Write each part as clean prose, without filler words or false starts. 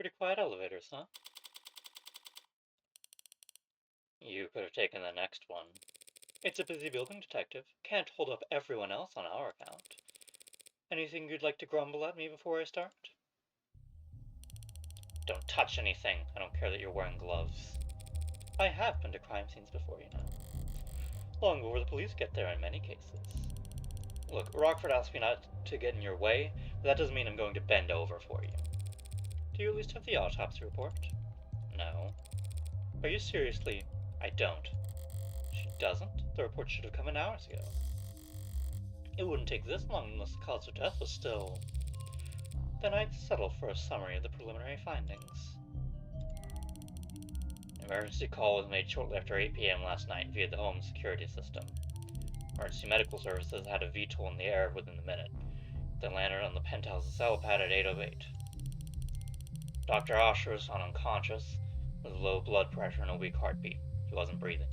Pretty quiet elevators, huh? You could have taken the next one. It's a busy building, Detective. Can't hold up everyone else on our account. Anything you'd like to grumble at me before I start? Don't touch anything. I don't care that you're wearing gloves. I have been to crime scenes before, you know. Long before the police get there in many cases. Look, Rockford asked me not to get in your way, but that doesn't mean I'm going to bend over for you. Do you at least have the autopsy report? No. Are you seriously? I don't. She doesn't? The report should have come in hours ago. It wouldn't take this long unless the cause of death was still... Then I'd settle for a summary of the preliminary findings. An emergency call was made shortly after 8 p.m. last night via the home security system. Emergency medical services had a VTOL in the air within the minute. They landed on the penthouse's cell pad at 8:08. Dr. Osher was found unconscious, with low blood pressure and a weak heartbeat. He wasn't breathing.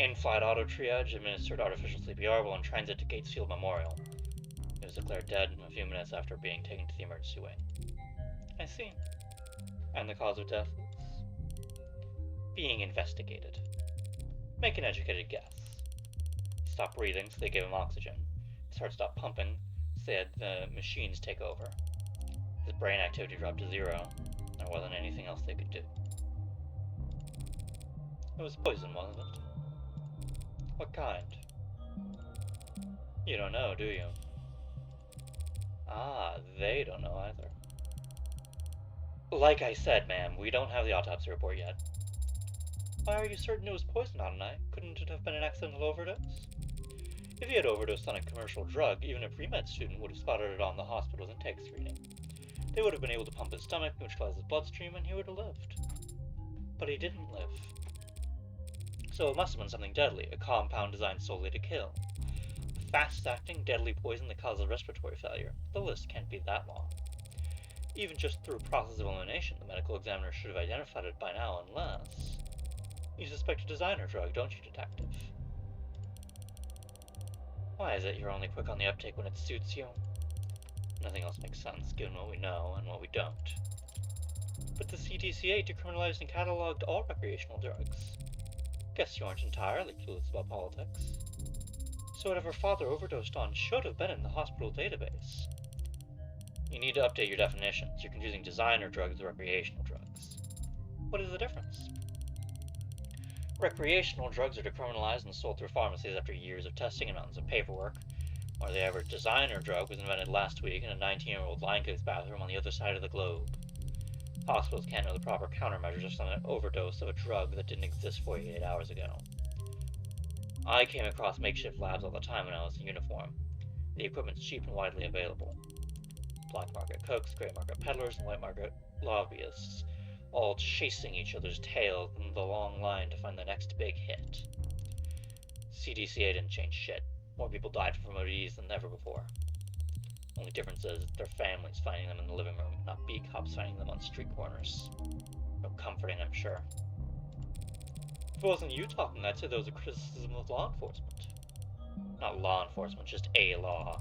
In-flight auto triage administered artificial CPR while in transit to Gatesfield Memorial. He was declared dead a few minutes after being taken to the emergency wing. I see. And the cause of death is being investigated. Make an educated guess. He stopped breathing, so they gave him oxygen. His heart stopped pumping, so they had the machines take over. His brain activity dropped to 0. There wasn't anything else they could do. It was poison, wasn't it? What kind? You don't know, do you? Ah, they don't know either. Like I said, ma'am, we don't have the autopsy report yet. Why are you certain it was poison, Adonai? Couldn't it have been an accidental overdose? If he had overdosed on a commercial drug, even a pre-med student would have spotted it on the hospital's intake screening. They would have been able to pump his stomach, neutralize his bloodstream, and he would have lived. But he didn't live. So it must have been something deadly, a compound designed solely to kill. A fast-acting, deadly poison that causes respiratory failure. The list can't be that long. Even just through a process of elimination, the medical examiner should have identified it by now, unless... You suspect a designer drug, don't you, Detective? Why is it you're only quick on the uptake when it suits you? Nothing else makes sense, given what we know and what we don't. But the CDCA decriminalized and cataloged all recreational drugs. Guess you aren't entirely clueless about politics. So whatever father overdosed on should have been in the hospital database. You need to update your definitions. You're confusing designer drugs with recreational drugs. What is the difference? Recreational drugs are decriminalized and sold through pharmacies after years of testing and mountains of paperwork, while the average designer drug was invented last week in a 19-year-old line cook's bathroom on the other side of the globe. Hospitals can't know the proper countermeasures of an overdose of a drug that didn't exist 48 hours ago. I came across makeshift labs all the time when I was in uniform. The equipment's cheap and widely available. Black market cooks, gray market peddlers, and white market lobbyists, all chasing each other's tails in the long line to find the next big hit. CDCA didn't change shit. More people died from ODs than ever before. Only difference is their families finding them in the living room, not bee cops finding them on street corners. No comforting, I'm sure. If it wasn't you talking, I'd say there was a criticism of law enforcement. Not law enforcement, just a law.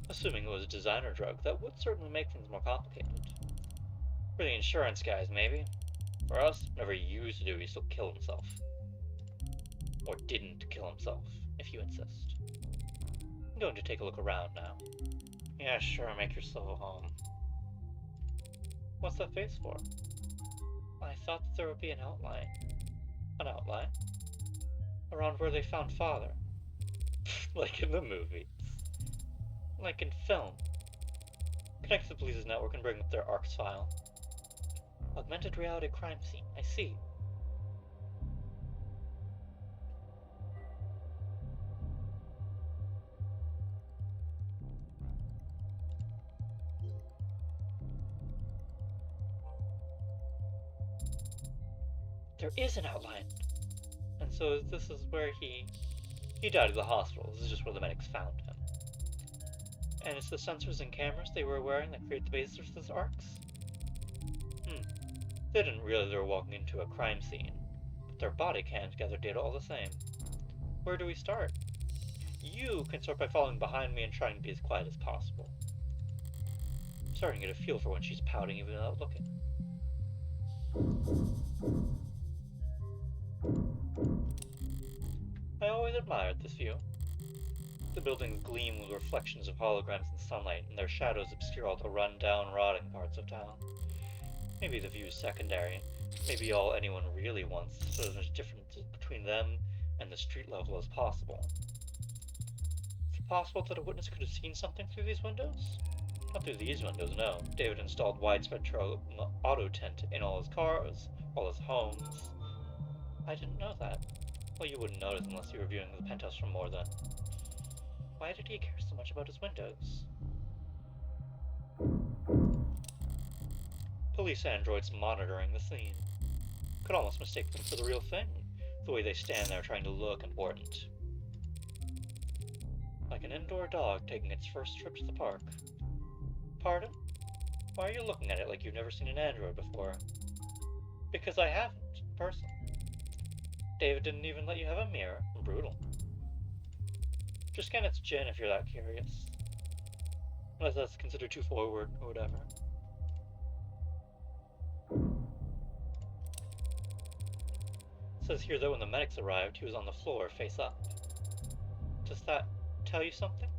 Assuming it was a designer drug, that would certainly make things more complicated. For the insurance guys, maybe. For us, whatever he used to do, he still killed himself. Or didn't kill himself, if you insist. I'm going to take a look around now. Yeah, sure, make yourself at home. What's that face for? I thought that there would be an outline. An outline? Around where they found Father. Like in the movies. Like in film. Connect to the police's network and bring up their ARCS file. Augmented reality crime scene, I see. There is an outline. And so this is where he died at the hospital. This is just where the medics found him. And it's the sensors and cameras they were wearing that create the basis for this ARCS? They didn't realize they were walking into a crime scene, but their body cams gathered data all the same. Where do we start? You can start by following behind me and trying to be as quiet as possible. I'm starting to get a feel for when she's pouting even without looking. I always admired this view. The buildings gleam with reflections of holograms in sunlight, and their shadows obscure all the run-down, rotting parts of town. Maybe the view is secondary. Maybe all anyone really wants is so there's much difference between them and the street level as possible. Is it possible that a witness could have seen something through these windows? Not through these windows, no. David installed widespread auto tint in all his cars, all his homes. I didn't know that. Well, you wouldn't notice unless you were viewing the penthouse from more than... Why did he care so much about his windows? Police androids monitoring the scene. Could almost mistake them for the real thing, the way they stand there trying to look important. Like an indoor dog taking its first trip to the park. Pardon? Why are you looking at it like you've never seen an android before? Because I haven't, personally. David didn't even let you have a mirror. Brutal. Just scan its chin if you're that curious. Unless that's considered too forward or whatever. It says here that when the medics arrived, he was on the floor, face up. Does that tell you something?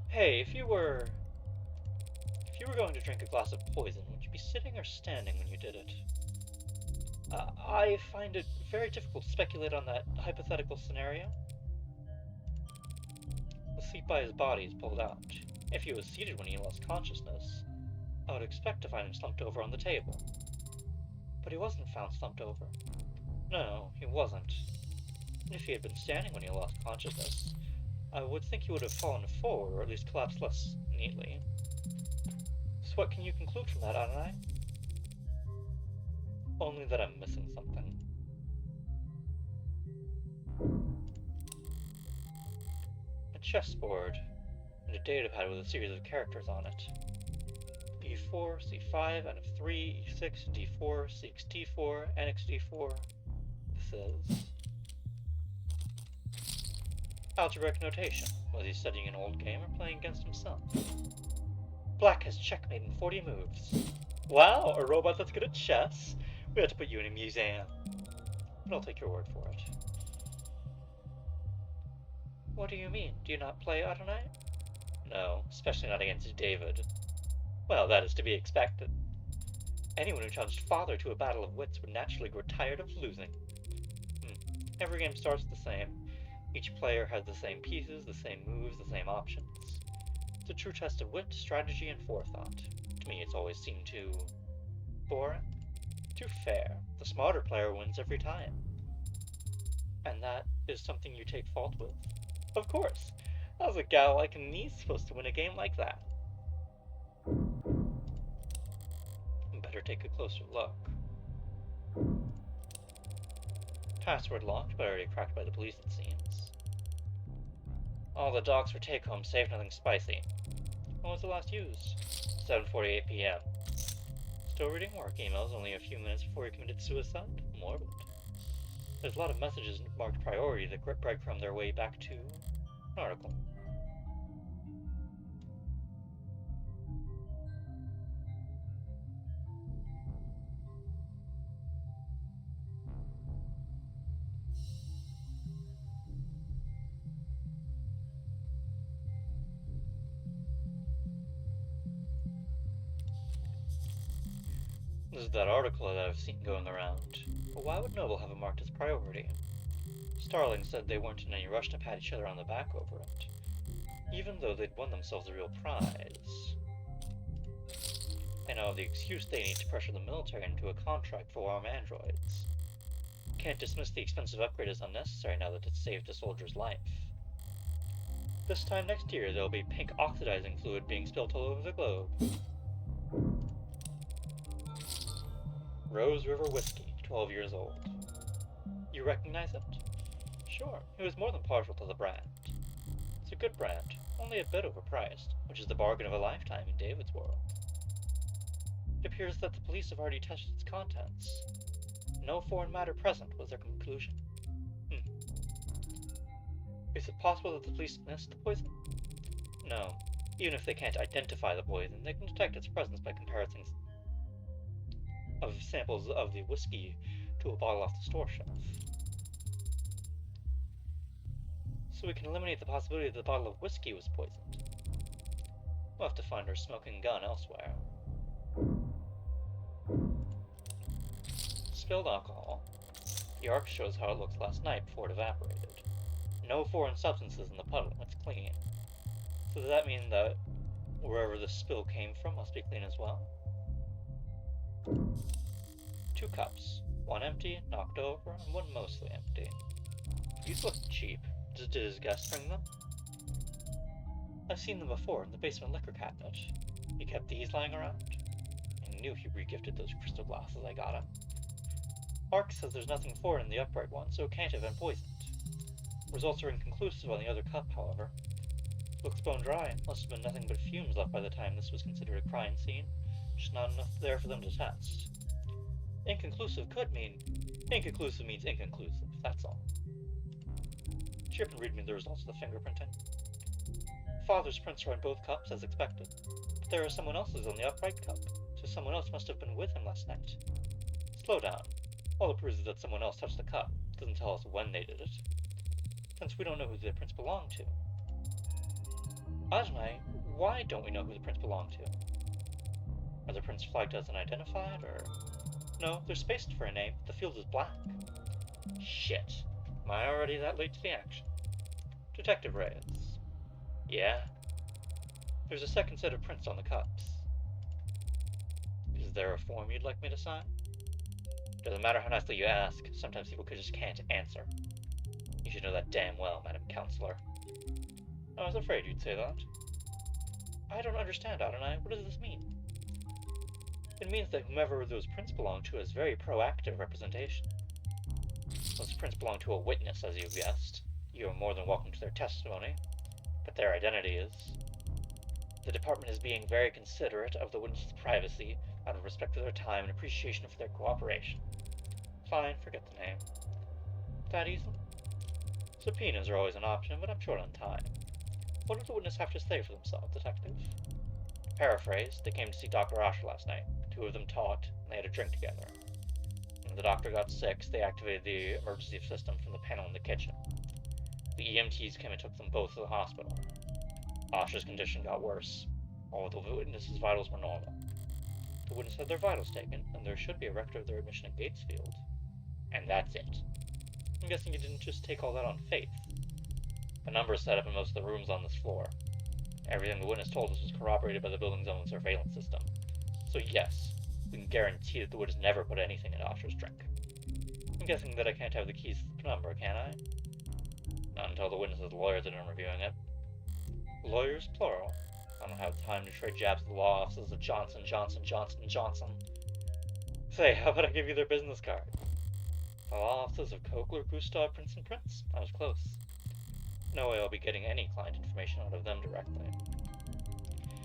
Hey, if you were going to drink a glass of poison, would you be sitting or standing when you did it? I find it very difficult to speculate on that hypothetical scenario. The seat by his body is pulled out. If he was seated when he lost consciousness, I would expect to find him slumped over on the table. But he wasn't found slumped over. No, he wasn't. And if he had been standing when he lost consciousness, I would think he would have fallen forward, or at least collapsed less neatly. So what can you conclude from that, Adonai? Only that I'm missing something. A chessboard, and a datapad with a series of characters on it. E4, C5, N3, E6, D4, C6, T4, NX D4. This is... algebraic notation. Was he studying an old game or playing against himself? Black has checkmate in 40 moves. Wow, a robot that's good at chess? We have to put you in a museum. But I'll take your word for it. What do you mean? Do you not play Adonai? No, especially not against David. Well, that is to be expected. Anyone who challenged Father to a battle of wits would naturally grow tired of losing. Every game starts the same. Each player has the same pieces, the same moves, the same options. It's a true test of wit, strategy, and forethought. To me, it's always seemed too... boring? Too fair. The smarter player wins every time. And that is something you take fault with? Of course! How's a gal like me supposed to win a game like that? Better take a closer look. Password locked, but already cracked by the police, it seems. All the docs for take-home safe, nothing spicy. When was the last used? 7:48 p.m. Still reading work emails only a few minutes before he committed suicide? Morbid. There's a lot of messages marked priority that breadcrumb their way back to an article. This is that article that I've seen going around. But why would Noble have it marked as priority? Starling said they weren't in any rush to pat each other on the back over it, even though they'd won themselves a real prize. They now have the excuse they need to pressure the military into a contract for armed androids. Can't dismiss the expensive upgrade as unnecessary now that it's saved a soldier's life. This time next year, there'll be pink oxidizing fluid being spilt all over the globe. Rose River Whiskey, 12 years old. You recognize it? Sure, he was more than partial to the brand. It's a good brand, only a bit overpriced, which is the bargain of a lifetime in David's world. It appears that the police have already tested its contents. No foreign matter present was their conclusion. Is it possible that the police missed the poison? No. Even if they can't identify the poison, they can detect its presence by comparison of samples of the whiskey to a bottle off the store shelf. So we can eliminate the possibility that the bottle of whiskey was poisoned. We'll have to find our smoking gun elsewhere. Spilled alcohol. The arc shows how it looked last night before it evaporated. No foreign substances in the puddle, it's clean. So does that mean that wherever the spill came from must be clean as well? 2 cups. One empty, knocked over, and one mostly empty. These look cheap. Did his guest bring them? I've seen them before in the basement liquor cabinet. He kept these lying around? I knew he regifted those crystal glasses I got him. Ark says there's nothing foreign in the upright one, so it can't have been poisoned. Results are inconclusive on the other cup, however. Looks bone dry. Must have been nothing but fumes left by the time this was considered a crime scene. Just not enough there for them to test. Inconclusive could mean... Inconclusive means inconclusive, that's all. Chip and read me the results of the fingerprinting. Father's prints are on both cups, as expected. But there are someone else's on the upright cup, so someone else must have been with him last night. Slow down. All it proves is that someone else touched the cup. It doesn't tell us when they did it. Since we don't know who the prints belong to. Ajnai, why don't we know who the prints belong to? Are the prints flagged as unidentified, or... No, they're spaced for a name. The field is black. Shit. Am I already that late to the action? Detective Reyes. Yeah? There's a second set of prints on the cups. Is there a form you'd like me to sign? Doesn't matter how nicely you ask. Sometimes people just can't answer. You should know that damn well, Madam Counselor. I was afraid you'd say that. I don't understand, Adonai. What does this mean? It means that whomever those prints belong to has very proactive representation. Those prints belong to a witness, as you've guessed. You are more than welcome to their testimony, but their identity is... The department is being very considerate of the witness's privacy out of respect for their time and appreciation for their cooperation. Fine, forget the name. That easy? Subpoenas are always an option, but I'm short on time. What did the witness have to say for themselves, Detective? To paraphrase, they came to see Dr. Asher last night. 2 of them talked, and they had a drink together. When the doctor got sick, they activated the emergency system from the panel in the kitchen. The EMTs came and took them both to the hospital. Asher's condition got worse. All of the witness's vitals were normal. The witness had their vitals taken, and there should be a record of their admission at Gatesfield. And that's it. I'm guessing you didn't just take all that on faith. A number is set up in most of the rooms on this floor. Everything the witness told us was corroborated by the building's own surveillance system. So yes, we can guarantee that the witness never put anything in Asher's drink. I'm guessing that I can't have the keys to the penumbra, can I? Not until the witness's lawyers are done reviewing it. Lawyers, plural. I don't have time to trade jabs at the law offices of Johnson, Johnson, Johnson, Johnson. Say, how about I give you their business card? The law offices of Kokler, Gustav, Prince & Prince? I was close. No way I'll be getting any client information out of them directly.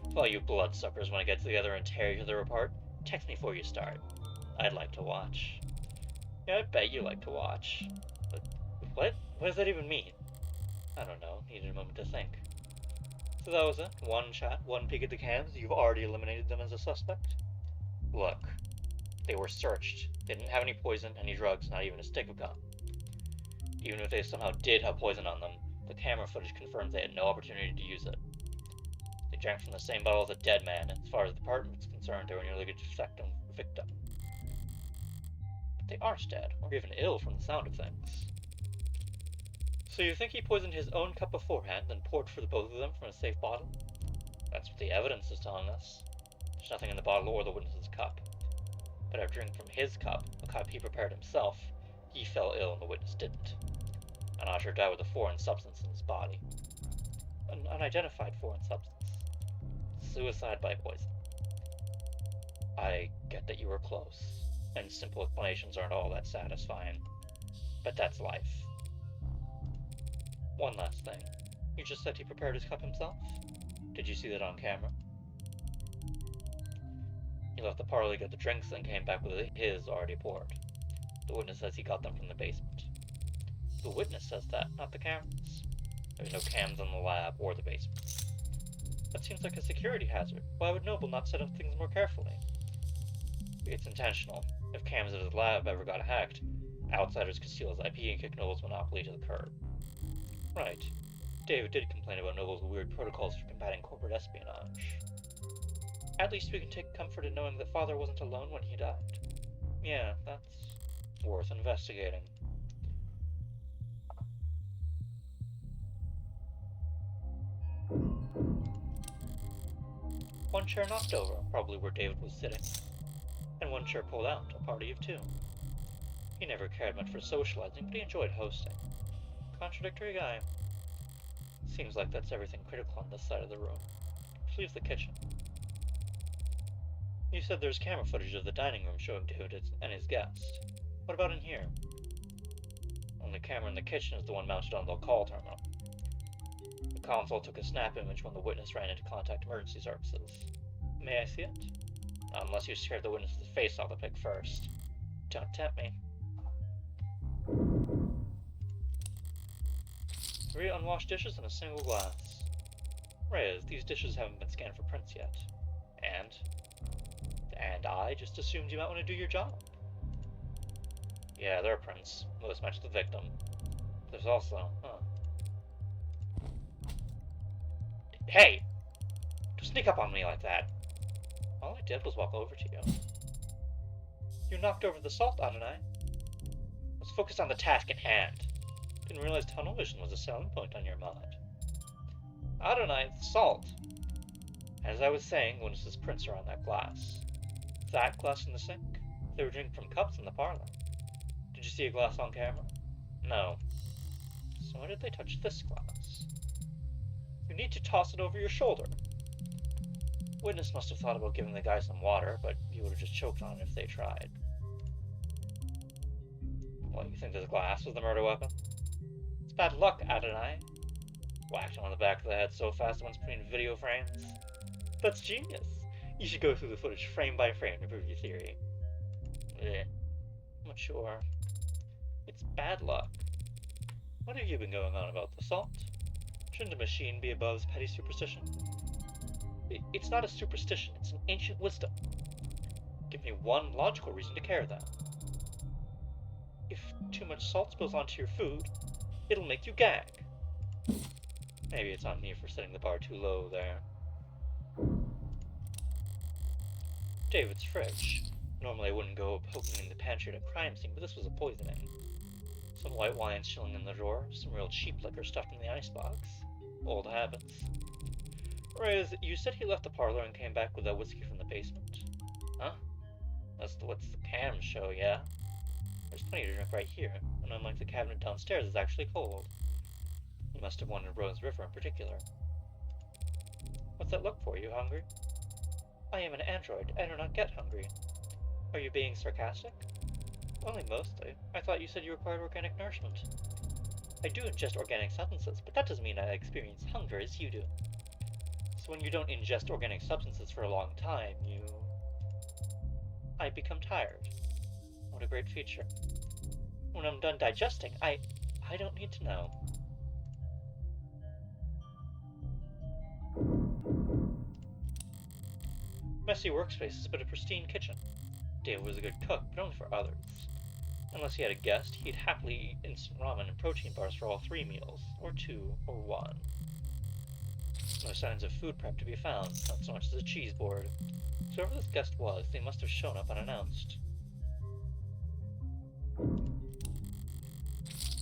If all you bloodsuckers want to get together and tear each other apart, text me before you start. I'd like to watch. Yeah, I bet you like to watch. But what? What does that even mean? I don't know. Needed a moment to think. So that was it. One shot, one peek at the cams. You've already eliminated them as a suspect? Look. They were searched. They didn't have any poison, any drugs, not even a stick of gum. Even if they somehow did have poison on them, the camera footage confirms they had no opportunity to use it. They drank from the same bottle as a dead man, and as far as the department is concerned, they were nearly a defective victim. But they aren't dead, or even ill from the sound of things. So you think he poisoned his own cup beforehand, then poured for the both of them from a safe bottle? That's what the evidence is telling us. There's nothing in the bottle or the witness's cup. But after drinking from his cup, a cup he prepared himself, he fell ill and the witness didn't. And Asher died with a foreign substance in his body. An unidentified foreign substance. Suicide by poison. I get that you were close, and simple explanations aren't all that satisfying. But that's life. One last thing. You just said he prepared his cup himself? Did you see that on camera? He left the parlor to get the drinks and came back with his already poured. The witness says he got them from the basement. The witness says that, not the cameras. There's no cams in the lab or the basement. That seems like a security hazard. Why would Noble not set up things more carefully? It's intentional. If cams in his lab ever got hacked, outsiders could steal his IP and kick Noble's monopoly to the curb. Right. David did complain about Noble's weird protocols for combating corporate espionage. At least we can take comfort in knowing that Father wasn't alone when he died. Yeah, that's worth investigating. One chair knocked over, probably where David was sitting, and one chair pulled out, a party of two. He never cared much for socializing, but he enjoyed hosting. Contradictory guy. Seems like that's everything critical on this side of the room. Which leaves the kitchen. You said there's camera footage of the dining room showing David and his guest. What about in here? Only camera in the kitchen is the one mounted on the call terminal. The console took a snap image when the witness ran in to contact emergency services. May I see it? Unless you scared the witness's face off the pic first. Don't tempt me. 3 unwashed dishes and a single glass. Reyes, these dishes haven't been scanned for prints yet. And I just assumed you might want to do your job. Yeah, there are prints. Most match the victim. There's also, Hey! Don't sneak up on me like that. All I did was walk over to you. You knocked over the salt, Adonai. Let's focus on the task at hand. Didn't realize tunnel vision was a selling point on your mind. Adonai, salt. As I was saying, Witness's prints are on that glass. That glass in the sink? They were drinking from cups in the parlor. Did you see a glass on camera? No. So why did they touch this glass? You need to toss it over your shoulder. Witness must have thought about giving the guy some water, but he would have just choked on it if they tried. What, you think this glass was the murder weapon? It's bad luck, Adonai. Whacked him on the back of the head so fast it went between video frames. That's genius. You should go through the footage frame by frame to prove your theory. I'm not sure. It's bad luck. What have you been going on about the salt? Shouldn't a machine be above petty superstition? It's not a superstition, it's an ancient wisdom. Give me one logical reason to care, then. If too much salt spills onto your food, it'll make you gag. Maybe it's on me for setting the bar too low there. David's fridge. Normally I wouldn't go poking in the pantry at a crime scene, but this was a poisoning. Some white wines chilling in the drawer, some real cheap liquor stuffed in the icebox. Old habits. Reyes, you said he left the parlor and came back with that whiskey from the basement. Huh? That's what's the cams show, yeah? There's plenty to drink right here, and unlike the cabinet downstairs, it's actually cold. You must have wanted Rose River in particular. What's that look for? You hungry? I am an android. I do not get hungry. Are you being sarcastic? Only mostly. I thought you said you required organic nourishment. I do ingest organic substances, but that doesn't mean I experience hunger as you do. So when you don't ingest organic substances for a long time, I become tired. What a great feature. When I'm done digesting, I don't need to know. Messy workspaces, but a pristine kitchen. David was a good cook, but only for others. Unless he had a guest, he'd happily eat instant ramen and protein bars for all 3 meals, or 2, or 1. No signs of food prep to be found, not so much as a cheese board. So whoever this guest was, they must have shown up unannounced.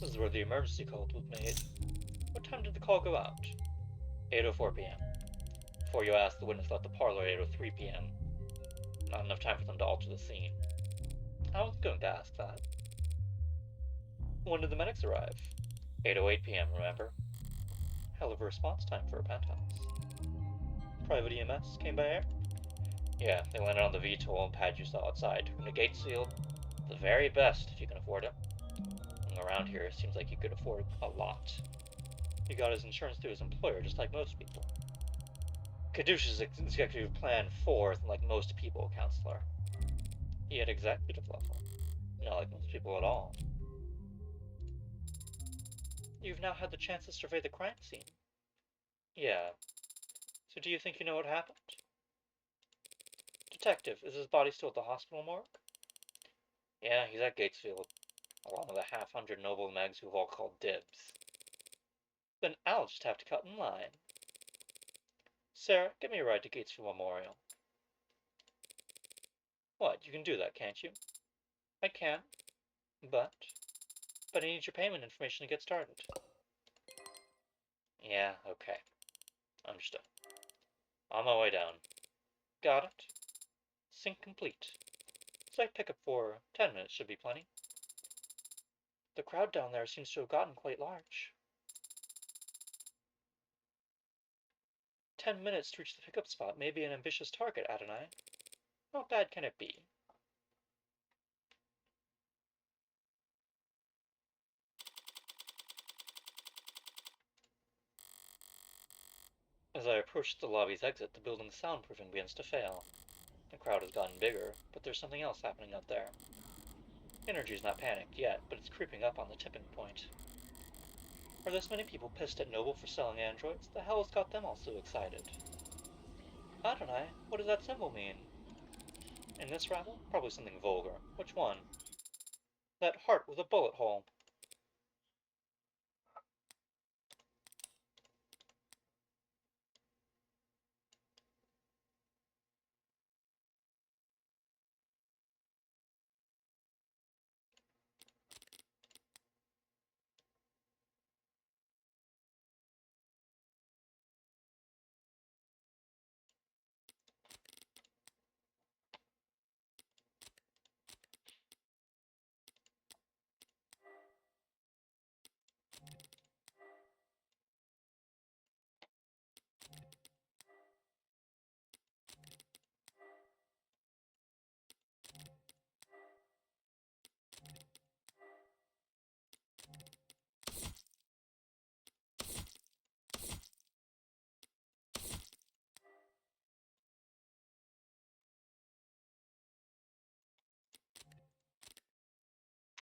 This is where the emergency call was made. What time did the call go out? 8:04 p.m. Before you asked, the witness left the parlor at 8:03 p.m. Not enough time for them to alter the scene. I was going to ask that. When did the medics arrive? 8:08 p.m., remember? Hell of a response time for a penthouse. Private EMS came by air? Yeah, they landed on the VTOL pad you saw outside. When the gate sealed, the very best, if you can afford it. And around here, it seems like you could afford a lot. He got his insurance through his employer, just like most people. Kadush's executive plan 4th, like most people, counselor. He had executive level. Not like most people at all. You've now had the chance to survey the crime scene. Yeah. So do you think you know what happened? Detective, is his body still at the hospital morgue? Yeah, he's at Gatesfield, along with a half-hundred noble megs who've all called dibs. Then I'll just have to cut in line. Sarah, get me a ride to Gatesfield Memorial. What, you can do that, can't you? I can, but I need your payment information to get started. Yeah, okay. Understood. On my way down. Got it. Sync complete. Site pickup for 10 minutes should be plenty. The crowd down there seems to have gotten quite large. 10 minutes to reach the pickup spot may be an ambitious target, Adonai. How bad can it be? As I approach the lobby's exit, the building's soundproofing begins to fail. The crowd has gotten bigger, but there's something else happening out there. Energy's not panicked yet, but it's creeping up on the tipping point. Are this many people pissed at Noble for selling androids? The hell has got them all so excited? Adonai, what does that symbol mean? In this rabble? Probably something vulgar. Which one? That heart with a bullet hole.